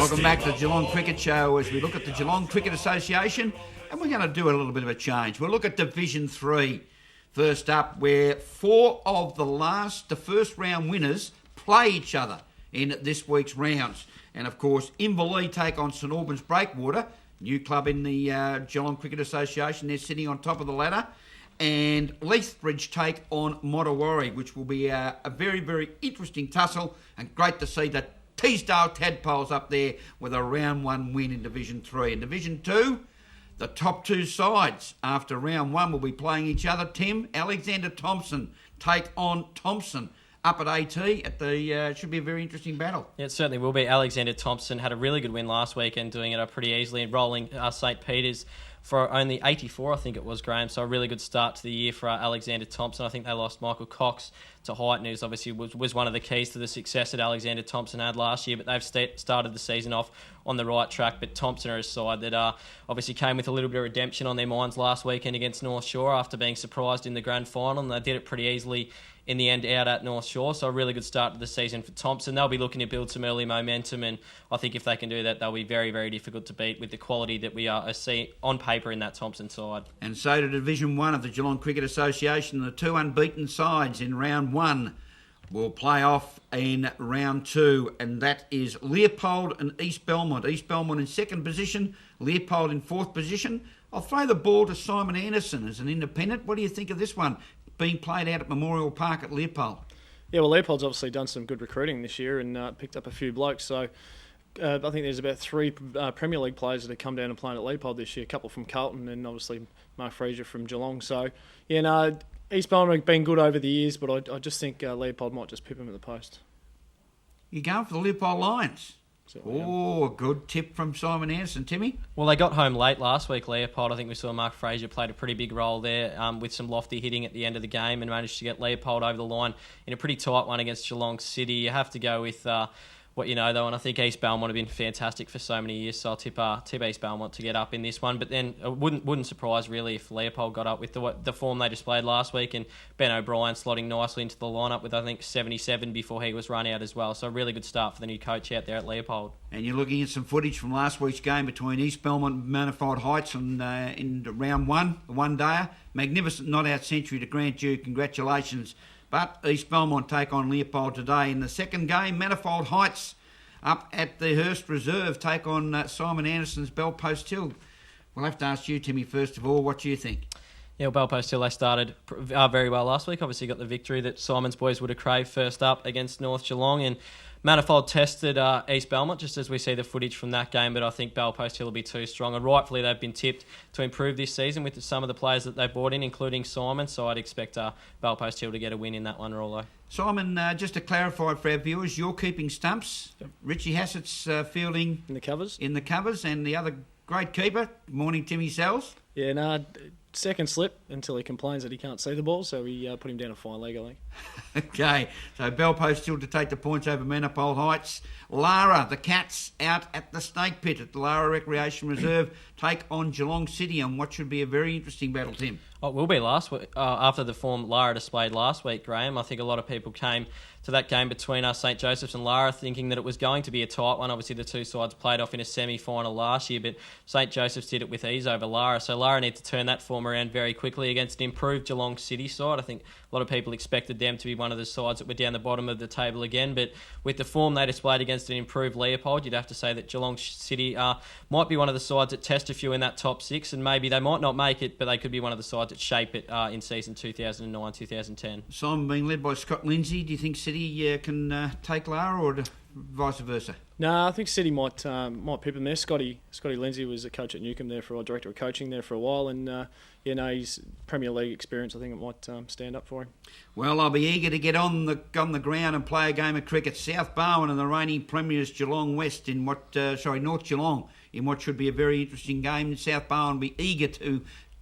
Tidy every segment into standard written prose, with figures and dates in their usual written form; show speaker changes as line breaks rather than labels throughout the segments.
Welcome back to the Geelong Cricket Show as we look at the Geelong Cricket Association, and we're going to do a little bit of a change. We'll look at Division 3 first up, where four of the first round winners play each other in this week's rounds. And of course, Inverleigh take on St Albans Breakwater, new club in the Geelong Cricket Association. They're sitting on top of the ladder. And Lethbridge take on Mottawarri, which will be a very, very interesting tussle, and great to see that Teesdale Tadpoles up there with a round one win in Division 3. In Division 2, the top two sides after round one will be playing each other. Tim, Alexander Thompson take on Thompson up at AT. Should be a very interesting battle.
Yeah, it certainly will be. Alexander Thompson had a really good win last weekend, doing it up pretty easily and rolling St Peter's for only 84, I think it was, Graham. So a really good start to the year for Alexander Thompson. I think they lost Michael Cox to height news. Obviously was one of the keys to the success that Alexander Thompson had last year, but they've started the season off on the right track. But Thompson are a side that obviously came with a little bit of redemption on their minds last weekend against North Shore after being surprised in the grand final, and they did it pretty easily in the end out at North Shore. So a really good start to the season for Thompson. They'll be looking to build some early momentum, and I think if they can do that, they'll be very, very difficult to beat with the quality that we see on paper in that Thompson side.
And so to Division 1 of the Geelong Cricket Association, the two unbeaten sides in round 1 will play off in round 2, and that is Leopold and East Belmont. East Belmont in second position, Leopold in fourth position. I'll throw the ball to Simon Anderson as an independent. What do you think of this one being played out at Memorial Park at Leopold?
Yeah, well, Leopold's obviously done some good recruiting this year and picked up a few blokes. So I think there's about 3 Premier League players that have come down and played at Leopold this year. A couple from Carlton and obviously Mark Fraser from Geelong. So, yeah, no, East Belmont have been good over the years, but I just think Leopold might just pip him at the post.
You're going for the Leopold Lions? Oh, a good tip from Simon Anderson. Timmy?
Well, they got home late last week, Leopold. I think we saw Mark Fraser played a pretty big role there with some lofty hitting at the end of the game and managed to get Leopold over the line in a pretty tight one against Geelong City. You have to go with what you know, though, and I think East Belmont have been fantastic for so many years, so I'll tip East Belmont to get up in this one. But then it wouldn't surprise, really, if Leopold got up with the form they displayed last week, and Ben O'Brien slotting nicely into the lineup with, I think, 77 before he was run out as well. So a really good start for the new coach out there at Leopold.
And you're looking at some footage from last week's game between East Belmont and Manifold Heights in round 1, the one-dayer. Magnificent not-out century to Grant Duke. Congratulations. But East Belmont take on Leopold today. In the second game, Manifold Heights up at the Hurst Reserve take on Simon Anderson's Bellpost Hill. We'll have to ask you, Timmy, first of all, what do you think?
Yeah, well, Bellpost Hill, they started very well last week. Obviously got the victory that Simon's boys would have craved first up against North Geelong, and Manifold tested East Belmont, just as we see the footage from that game, but I think Bellpost Hill will be too strong, and rightfully they've been tipped to improve this season with some of the players that they've brought in, including Simon, so I'd expect Bellpost Hill to get a win in that one, Rollo.
Simon, just to clarify for our viewers, you're keeping stumps. Yep. Richie Hassett's fielding
in the covers,
and the other great keeper, morning Timmy Sells.
Yeah, no, second slip until he complains that he can't see the ball, so we put him down a fine leg, I think.
Okay, so Bellpost still to take the points over Manifold Heights. Lara, the Cats, out at the Snake Pit at the Lara Recreation Reserve, take on Geelong City on what should be a very interesting battle, Tim.
Oh, it will be last week, after the form Lara displayed last week, Graham. I think a lot of people came to that game between St Joseph's and Lara thinking that it was going to be a tight one. Obviously, the two sides played off in a semi-final last year, but St Joseph's did it with ease over Lara. So Lara need to turn that form around very quickly against an improved Geelong City side. I think a lot of people expected them to be one of the sides that were down the bottom of the table again, but with the form they displayed against an improved Leopold, you'd have to say that Geelong City might be one of the sides that test a few in that top 6, and maybe they might not make it, but they could be one of the sides that shape it in season 2009-2010.
Simon being led by Scott Lindsay, do you think City can take Lara, or vice versa?
No, I think City might pip him there. Scotty Lindsay was a coach at Newcombe there director of coaching there for a while, and his Premier League experience, I think it might stand up for him.
Well, I'll be eager to get on the ground and play a game of cricket. South Barwon and the reigning premiers Geelong West in North Geelong in what should be a very interesting game. South Barwon will be eager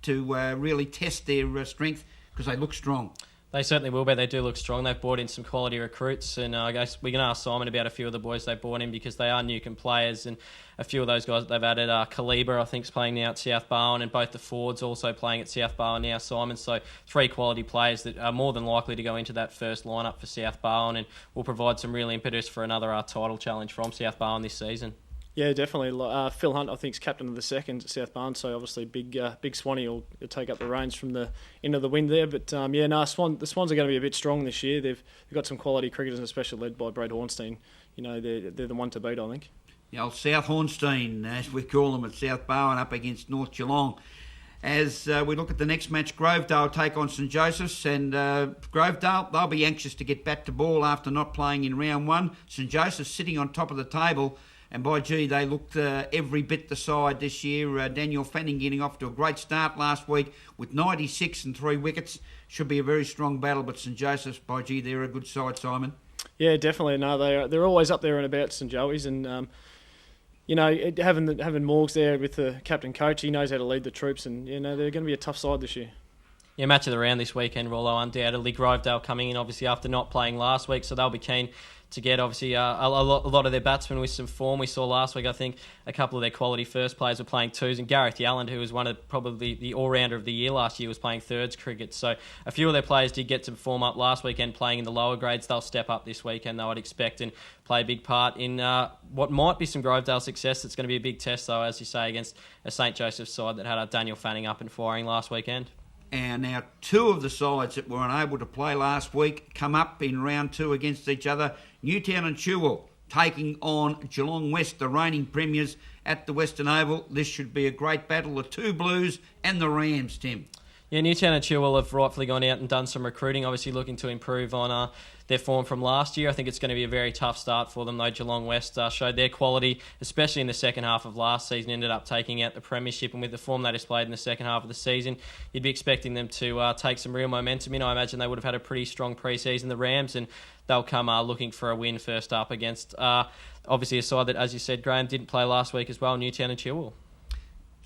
to really test their strength because they look strong.
They certainly will be. They do look strong. They've brought in some quality recruits, and I guess we can ask Simon about a few of the boys they've brought in because they are Newcombe players, and a few of those guys that they've added are Kaliber, I think, is playing now at South Barwon, and both the Fords also playing at South Barwon now, Simon. So 3 quality players that are more than likely to go into that first lineup for South Barwon and will provide some real impetus for another title challenge from South Barwon this season.
Yeah, definitely. Phil Hunt, I think, is captain of the second at South Barnes, so obviously big Swanee will take up the reins from the end of the wind there. But the Swans are going to be a bit strong this year. They've got some quality cricketers, especially led by Brad Hornstein. You know, they're the one to beat, I think.
The old South Hornstein, as we call them at South Bowen, up against North Geelong. As we look at the next match, Grovedale take on St Joseph's, and Grovedale, they'll be anxious to get back to ball after not playing in round one. St Joseph's sitting on top of the table, and by gee, they looked every bit the side this year. Daniel Fanning getting off to a great start last week with 96 and 3 wickets. Should be a very strong battle, but St Joseph's, by gee, they're a good side, Simon.
Yeah, definitely. No, they're always up there and about, St Joey's, and you know, having Morgs there with the captain coach, he knows how to lead the troops, and you know they're going to be a tough side this year.
Yeah, match of the round this weekend, Rollo, undoubtedly. Grovedale coming in, obviously, after not playing last week, so they'll be keen to get, obviously, a lot of their batsmen with some form. We saw last week, I think, a couple of their quality first players were playing twos, and Gareth Yalland, who was one of probably the all-rounder of the year last year, was playing thirds cricket. So a few of their players did get some form up last weekend playing in the lower grades. They'll step up this weekend, though, I'd expect, and play a big part in what might be some Grovedale success. It's going to be a big test, though, as you say, against a St Joseph's side that had Daniel Fanning up and firing last weekend.
And now two of the sides that were unable to play last week come up in round two against each other. Newtown and Chewell taking on Geelong West, the reigning premiers at the Western Oval. This should be a great battle. The two Blues and the Rams, Tim.
Yeah, Newtown and Chewell have rightfully gone out and done some recruiting, obviously looking to improve on their form from last year. I think it's going to be a very tough start for them, though. Geelong West showed their quality, especially in the second half of last season, ended up taking out the premiership, and with the form they displayed in the second half of the season, you'd be expecting them to take some real momentum in. I imagine they would have had a pretty strong pre-season, the Rams, and they'll come looking for a win first up against, obviously, a side that, as you said, Graham, didn't play last week as well, Newtown and Chewell.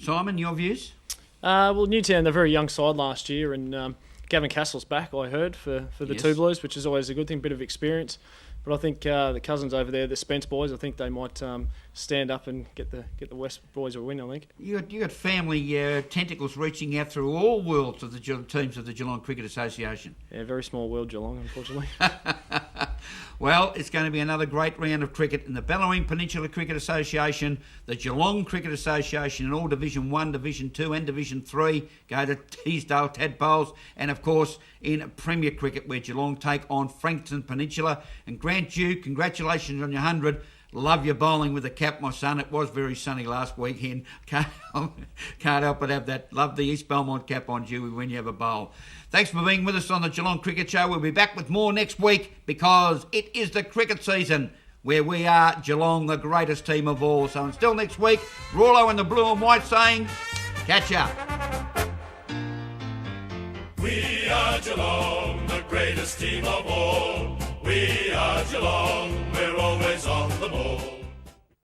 Simon, your views?
Well, Newtown, they're a very young side last year, and Gavin Castle's back, I heard, for the two Blues, which is always a good thing, bit of experience. But I think the cousins over there, the Spence boys, I think they might stand up and get the West boys a win, I think.
You got family tentacles reaching out through all worlds of the teams of the Geelong Cricket Association.
Yeah, very small world, Geelong, unfortunately.
Well, it's going to be another great round of cricket in the Bellarine Peninsula Cricket Association, the Geelong Cricket Association, and all Division 1, Division 2 and Division 3 go to Teesdale Tadpoles, and of course in Premier Cricket where Geelong take on Frankston Peninsula. And Grant Duke, congratulations on your 100. Love your bowling with the cap, my son. It was very sunny last weekend. Can't help but have that. Love the East Belmont cap on, Dewey, when you have a bowl. Thanks for being with us on the Geelong Cricket Show. We'll be back with more next week because it is the cricket season where we are Geelong, the greatest team of all. So until next week, Rollo in the blue and white saying, catch up.
We are Geelong, the greatest team of all. We are Geelong.